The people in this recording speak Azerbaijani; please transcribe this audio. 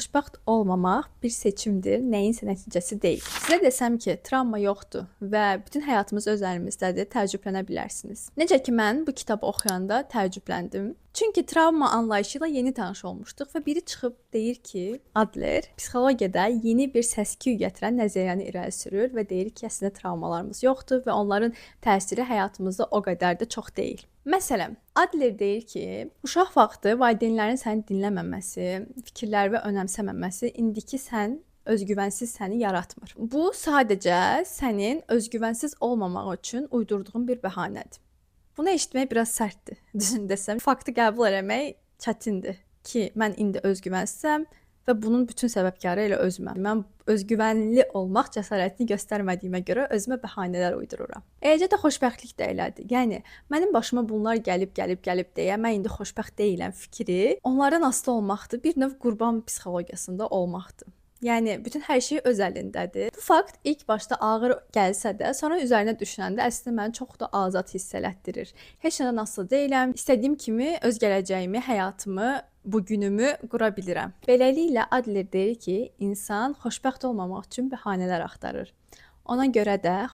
Xoşbəxt olmamaq bir seçimdir, nəyinsə nəticəsi deyil. Sizə desəm ki, travma yoxdur və bütün həyatımız öz əlimizdədir, təəccüblənə bilərsiniz. Necə ki, mən bu kitabı oxuyanda təəccübləndim. Çünki travma anlayışı ilə yeni tanış olmuşduq və biri çıxıb deyir ki, Adler psixologiyada yeni bir səs-küy gətirən nəzəriyyəni irəli sürür və deyir ki, əslində travmalarımız yoxdur və onların təsiri həyatımızda o qədər də çox deyil. Məsələn, Adler deyir ki, uşaq vaxtı valideynlərin səni dinləməməsi, fikirləri və önəmsəməməsi indiki özgüvənsiz səni yaratmır. Bu sadəcə sənin özgüvənsiz olmamaq üçün uydurduğun bir bəhanədir. Bunu eşitmək biraz sərtdir. Düzünü desəm, faktı qəbul etmək çətindir ki, mən indi özgüvənsizəm və bunun bütün səbəbkarı elə özüməm. Mən özgüvənli olmaq cəsarətini göstərmədiyimə görə özümə bəhanələr uydururam. Eləcə də xoşbəxtlik də elədir. Yəni mənim başıma bunlar gəlib deyə mən indi xoşbəxt deyiləm fikri onlardan asılı olmaqdır. Bir növ qurban psixologiyasında olmaqdır. Yəni bütün hər şey öz əlindədir. Bu fakt ilk başda ağır gəlsə də, sonra üzərinə düşünəndə əslində məni çox da azad hiss elətdirir. Heç nədən asılı deyiləm. İstədiyim kimi öz gələcəyimi, həyatımı, bugünümü qura bilirəm. Beləliklə Adler deyir ki, insan xoşbəxt olmamaq üçün bəhanələr axtarır. Ona görə də